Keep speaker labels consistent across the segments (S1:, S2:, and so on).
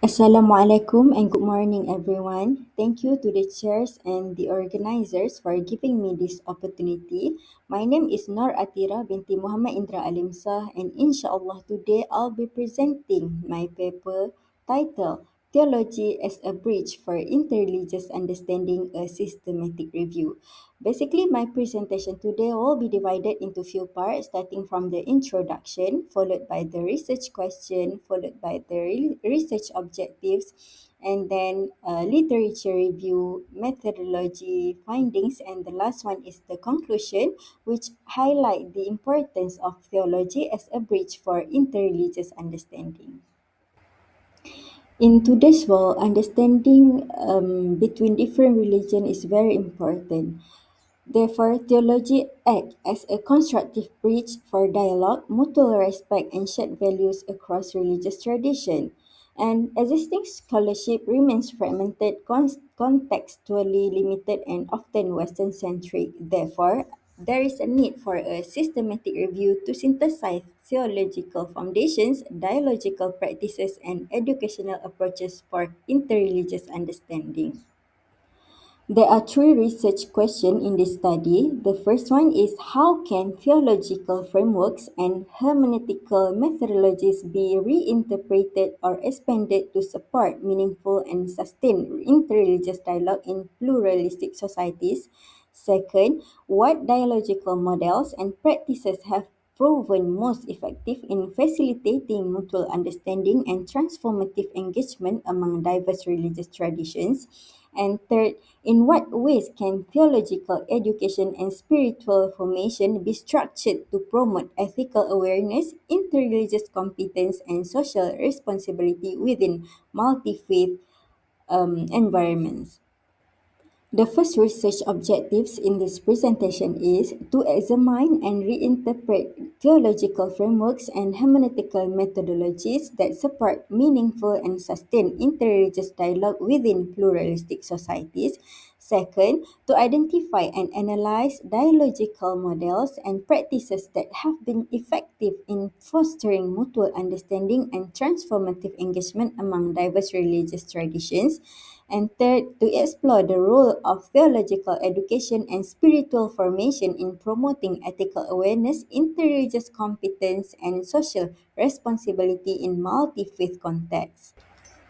S1: Assalamualaikum and good morning, everyone. Thank you to the chairs and the organizers for giving me this opportunity. My name is ATHIRAH binti Mohamed Indera Alim Sah, and inshallah today I'll be presenting my paper titled Theology as a Bridge for Interreligious Understanding, a Systematic Review. Basically, my presentation today will be divided into few parts, starting from the introduction, followed by the research question, followed by the research objectives, and then literature review, methodology, findings, and the last one is the conclusion, which highlight the importance of theology as a bridge for interreligious understanding. In today's world, understanding between different religions is very important. Therefore, theology acts as a constructive bridge for dialogue, mutual respect, and shared values across religious tradition. And existing scholarship remains fragmented, contextually limited, and often Western centric. Therefore, there is a need for a systematic review to synthesize theological foundations, dialogical practices, and educational approaches for interreligious understanding. There are three research questions in this study. The first one is, how can theological frameworks and hermeneutical methodologies be reinterpreted or expanded to support meaningful and sustained interreligious dialogue in pluralistic societies? Second, what dialogical models and practices have proven most effective in facilitating mutual understanding and transformative engagement among diverse religious traditions? And third, in what ways can theological education and spiritual formation be structured to promote ethical awareness, interreligious competence, and social responsibility within multi-faith environments? The first research objectives in this presentation is to examine and reinterpret theological frameworks and hermeneutical methodologies that support meaningful and sustained interreligious dialogue within pluralistic societies. Second, to identify and analyze dialogical models and practices that have been effective in fostering mutual understanding and transformative engagement among diverse religious traditions. And third, to explore the role of theological education and spiritual formation in promoting ethical awareness, interreligious competence, and social responsibility in multi-faith contexts.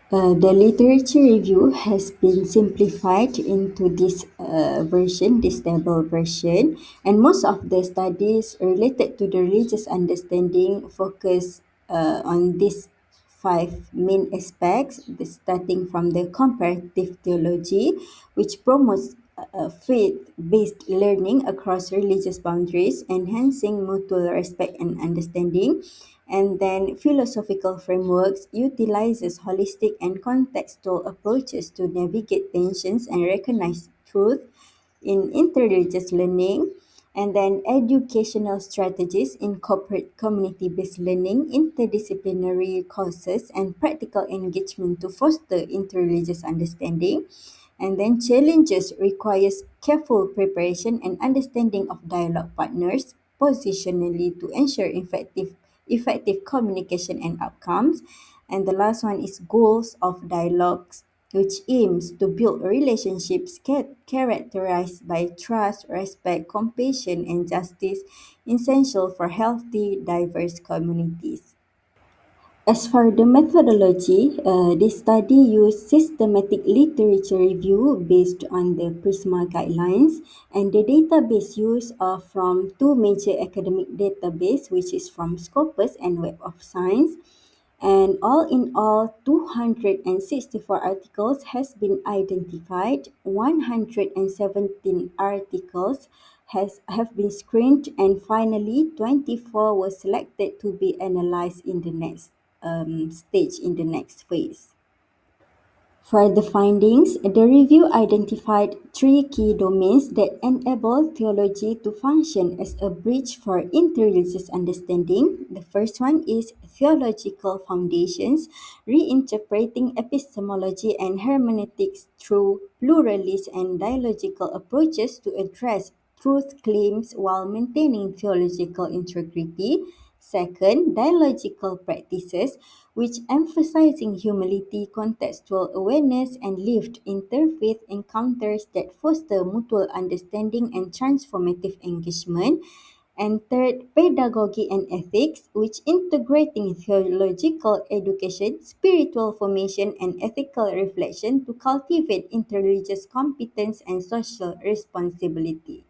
S1: The literature review has been simplified into this version, this table version, and most of the studies related to the religious understanding focus on these five main aspects, starting from the comparative theology, which promotes faith-based learning across religious boundaries, enhancing mutual respect and understanding. And then philosophical frameworks utilizes holistic and contextual approaches to navigate tensions and recognize truth in interreligious learning. And then educational strategies incorporate community-based learning, interdisciplinary courses, and practical engagement to foster interreligious understanding. And then challenges requires careful preparation and understanding of dialogue partners positionally to ensure effective communication and outcomes. And the last one is goals of dialogues, which aims to build relationships characterized by trust, respect, compassion, and justice, essential for healthy, diverse communities. As for the methodology, this study used systematic literature review based on the PRISMA guidelines, and the database used are from two major academic databases, which is from Scopus and Web of Science. And all in all, 264 articles has been identified, 117 articles have been screened, and finally 24 were selected to be analyzed in the next stage, in the next phase. For the findings, the review identified three key domains that enable theology to function as a bridge for interreligious understanding. The first one is theological foundations, reinterpreting epistemology and hermeneutics through pluralist and dialogical approaches to address truth claims while maintaining theological integrity. Second, dialogical practices, which emphasizing humility, contextual awareness, and lived interfaith encounters that foster mutual understanding and transformative engagement. And third, pedagogy and ethics, which integrating theological education, spiritual formation, and ethical reflection to cultivate interreligious competence and social responsibility.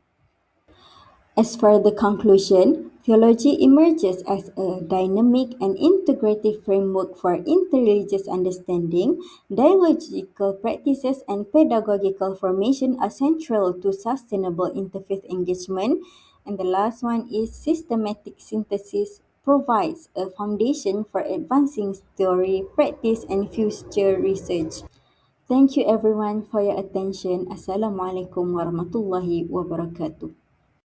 S1: As for the conclusion, theology emerges as a dynamic and integrative framework for interreligious understanding. Dialogical practices and pedagogical formation are central to sustainable interfaith engagement. And the last one is systematic synthesis provides a foundation for advancing theory, practice, and future research. Thank you everyone for your attention. Assalamualaikum warahmatullahi wabarakatuh.